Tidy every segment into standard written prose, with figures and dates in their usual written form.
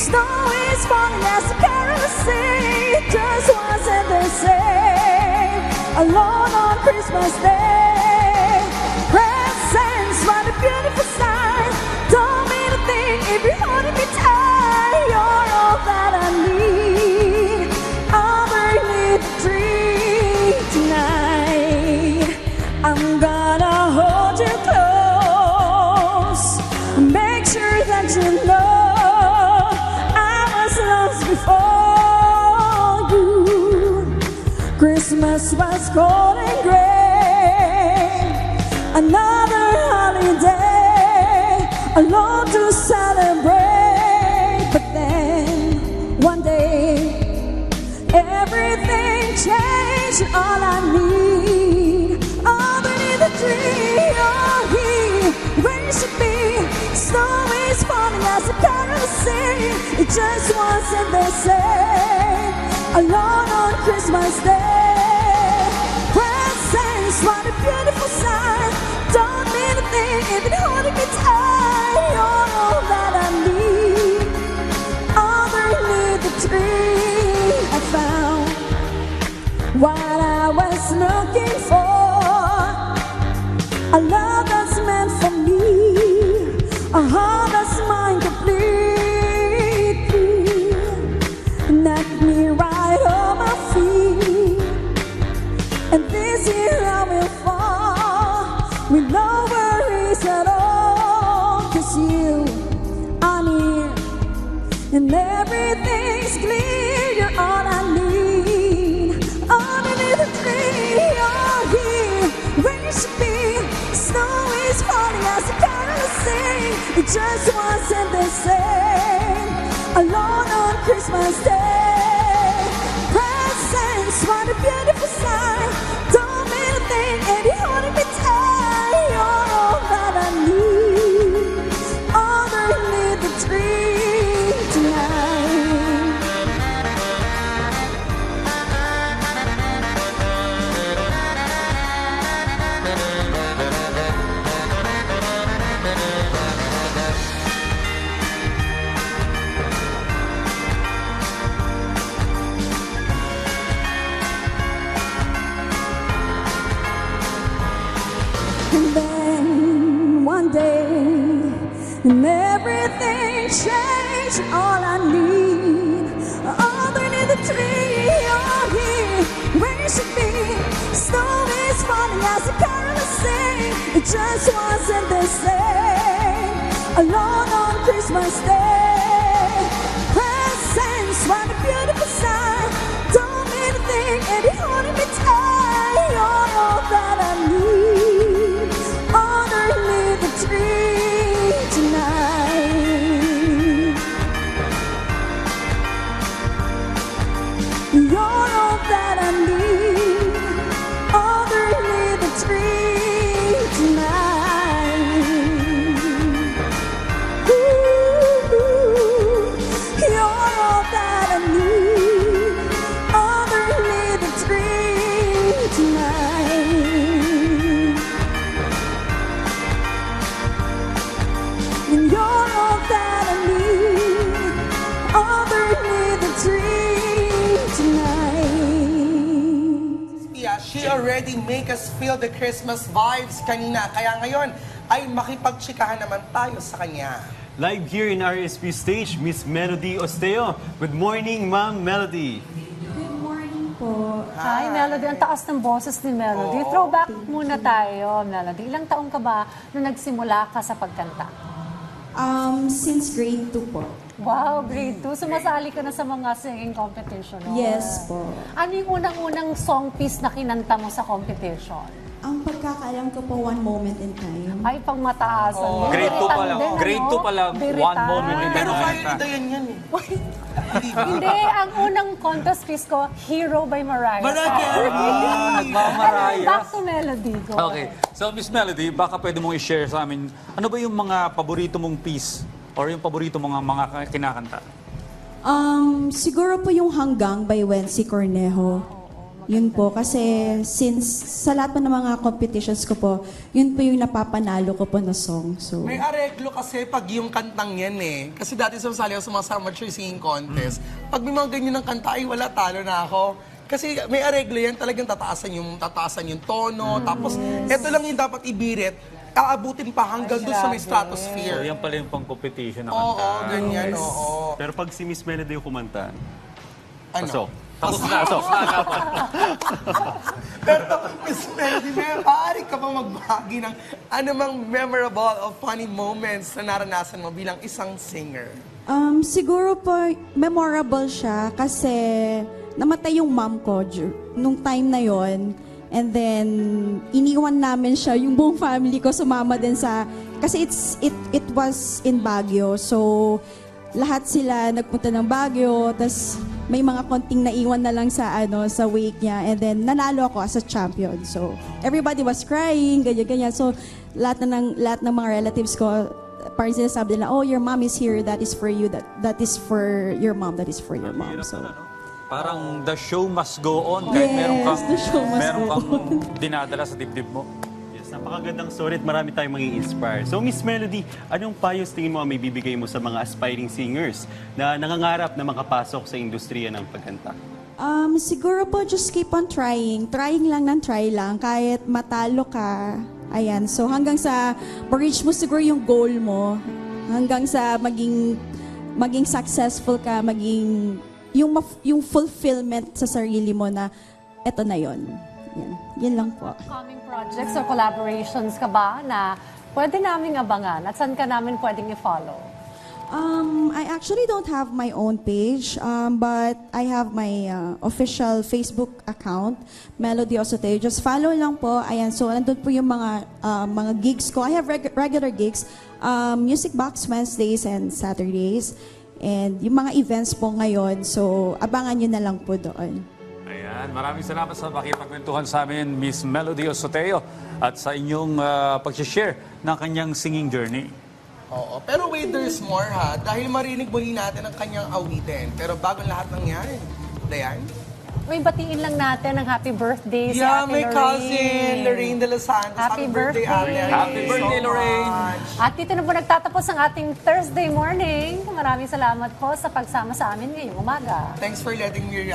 Snow is falling as the carols sing. It just wasn't the same. Alone on Christmas Day. Presents, what a beautiful sight. Don't mean a thing if you're holding me tight. You're all that I need. Underneath the tree tonight. I'm gonna hold you close. Make sure that you know I was lost before you. Christmas was cold and gray. Another holiday alone to celebrate. But then one day everything changed. All I need, underneath the tree, you're here where you should be. Snow is falling as the carols sing. It just wasn't the same. Alone on Christmas Day. Presents, what a beautiful sight. Don't mean a thing if you're holding me tight. You're all that I need. Underneath the tree, I found what I was looking for. A love that's meant for me, a heart that's mine completely. Knock me right on my feet, and this year I will fall with no worries at all. 'Cause you are near, and everything's clear. You're all I need. Underneath the tree, you're here where you should be. Snow is falling as the carols sing. It just wasn't the same. Alone on Christmas Day. Presents, what a beautiful sight. Don't mean a thing if you're holding me tight. You're all that I need. Underneath the tree tonight. And then one day, and everything changed. All I need, underneath the tree, you're here where you should be. Snow is falling as the carols sing. It just wasn't the same. Alone on Christmas Day. Presents, what a beautiful sight. Don't mean a thing if you're holding me tight. You're all that I need. Underneath the tree tonight. You're all that I need. Underneath the tree tonight. Ooh, you're all that I need. Underneath the tree tonight. And you're all that I need. Underneath the tree tonight. Yeah, she already make us feel the Christmas vibes kanina. Kaya ngayon ay makipagtsikahan naman tayo sa kanya. Live here in RSP stage, Miss Melody Osteo. Good morning, Ma'am Melody. Good morning po. Hi, Melody. Ang taas ng boses ni Melody. Oo. Throwback muna tayo, Melody. Ilang taong ka ba nung nagsimula ka sa pagkanta? Since grade 2 po. Wow, grade 2. Sumasali ka na sa mga singing competition. no? Yes po. Ano yung unang-unang song piece na kinanta mo sa competition? Ang pagkakaalam ko po, One Moment in Time. Ay, pang mataasan. Oh. Grade 2 pa lang. Din, Grade 2 pa lang. Biritan. One moment in Pero time. kaya ni Dayan yan eh. Hindi, ang unang contest piece ko, Hero by Mariah. Mariah. Nagmamaraya. Back to Melody ko. Okay. So, Miss Melody, baka pwede mong i-share sa amin, ano ba yung mga paborito mong piece or yung paborito mong mga kinakanta? Siguro po yung Hanggang by Wency Cornejo. Oo, Yun po, kasi since sa lahat po ng mga competitions ko po, yun po yung napapanalo ko po na song. So, May areglo kasi pag yung kantang yan eh. Kasi dati sumasali ako sa mga amateur singing contest. Pag may mga ganyan ng kanta, ay wala, talo na ako. Kasi may areglo yan, talagang tataasan yung tono. Tapos, eto lang yung dapat ibirit. Aabutin pa hanggang doon sa may So, stratosphere. yan pala yung pang-competition na Oo, kanta. ganyan, oo. Pero pag si Miss Melody yung kumanta, Ano? pasok. Tapos na, tapos na. Pero, Miss Melody, maaari ka bang magbahagi ng anumang memorable or funny moments na naranasan mo bilang isang singer? siguro po, memorable siya kasi namatay yung mom ko nung time na yon. And then, iniwan namin siya, yung buong family ko sumama din sa, kasi it was in Baguio. So, lahat sila nagpunta ng Baguio, tas may mga konting naiwan na lang sa sa wake niya, and then nanalo ako as a champion. So everybody was crying, ganyan. So lahat ng mga relatives ko, parang sinasabi nila, oh, your mom is here, that is for you, that is for your mom, that is for your mom. So Parang the show must go on. Kahit Yes, the show must meron go kang dinadala sa dibdib mo. yes, napakagandang story at marami tayong inspire. So Miss Melody, anong payo tingin mo ang may bibigay mo sa mga aspiring singers na nangangarap na makapasok sa industriya ng pagkanta? siguro po, just keep on trying. Trying lang ng try lang. Kahit matalo ka, ayan. So hanggang sa ma-reach mo siguro yung goal mo, hanggang sa maging successful ka, maging yung fulfillment sa sarili mo na eto na yon. Yan lang po. Coming projects or collaborations ka ba na pwede naming abangan at saan ka namin pwedeng i-follow? I actually don't have my own page, but I have my official Facebook account, Melody Osoteo. Just follow lang po. Ayan, so nandun po yung mga gigs ko. I have regular gigs, Music Box Wednesdays and Saturdays. And yung mga events po ngayon, so abangan nyo na lang po doon. Ayan, maraming salamat sa pakipagkwentuhan sa amin, Miss Melody Osoteo, at sa inyong pag-share ng kanyang singing journey. Oo. Pero wait, there's more ha. Dahil marinig muli natin ang kanyang awitin. Pero bago lahat ng yan, Dayan? May batiin lang natin ng happy birthday si Yeah, Ate my Lorraine. cousin, Lorraine de los Santos. Happy birthday. Ate. Happy birthday, Lorraine. At dito na po nagtatapos ang ating Thursday morning. Maraming salamat po sa pagsama sa amin ngayong umaga. Thanks for letting me,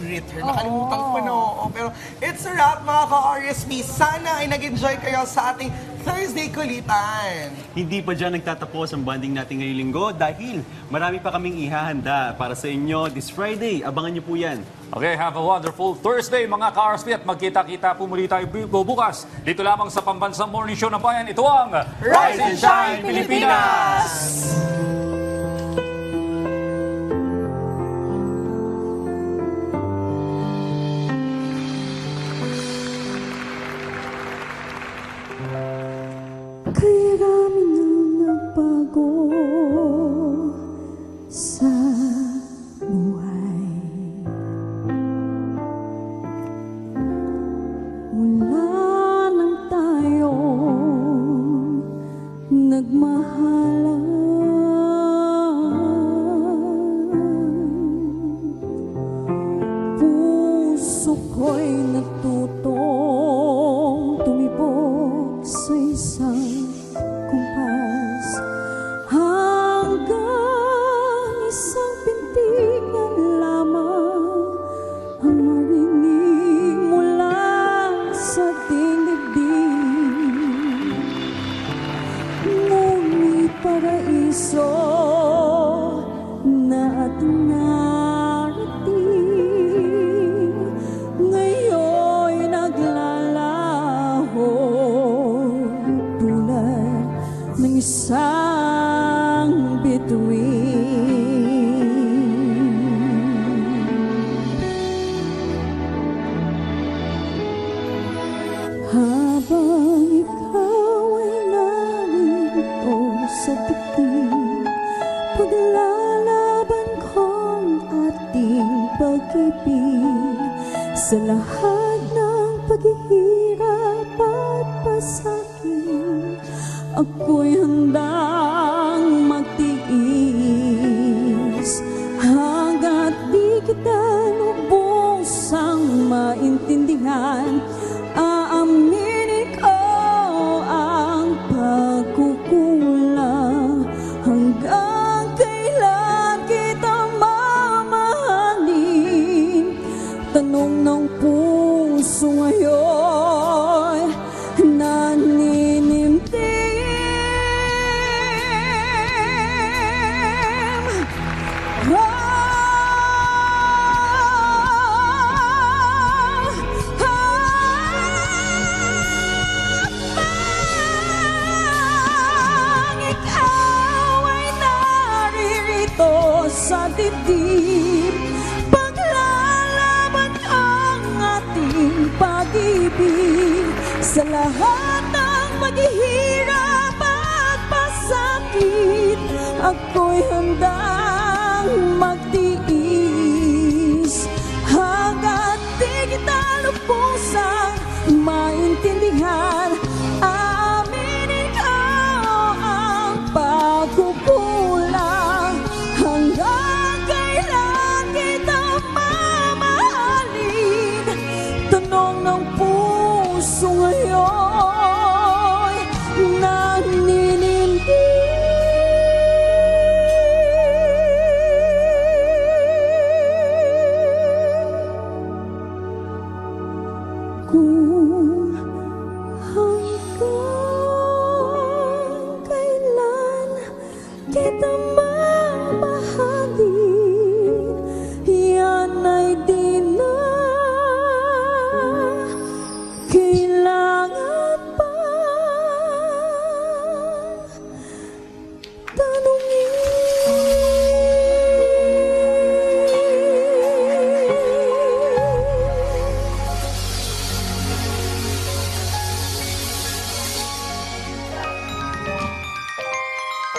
greet her. Nakalimutan ko na, pero it's a wrap, mga ka-RSP. Sana ay nag-enjoy kayo sa ating Thursday kulitan. Hindi pa dyan nagtatapos ang banding natin ngayong linggo dahil marami pa kaming ihahanda para sa inyo this Friday. Abangan nyo po yan. Okay, have a wonderful Thursday mga ka-RSP at magkita-kita po muli tayo bukas. Dito lamang sa Pambansang Morning Show ng Bayan. Ito ang Rise and Shine, Pilipinas! Kaya kami na nagbago sa buhay. Mula nang tayo nagmahalan, puso ko'y natutong tumibok sa isang kumpas hanggang isang pintigan lamang ang marinig mula sa dingding. Ngunit paraiso na ating narating ngayon'y naglalaho tulad ng isang bituin. Habang ikaw ay narito sa dibdib, paglalaban kong ating pag-ibig sa lahat ng paghihirap at pasakit. Ako'y handang magtiis hanggat di kita lubos ang yan. Aaminin ko ang pagkukulang. Hanggang kailan kita mamahalin? Tanong ng puso ngayon, naninindim. Pag ikaw ay naririto sa dibdib, paglalaban ang ating pag-ibig sa lahat ng maghihirap at pasakit. Ako'y handang magtiis hanggat di kita lubusang maintindihan. Aaminin ko ang pagkukulang. Hanggang kailan kita mamahalin? Tanong ng puso ngayon, na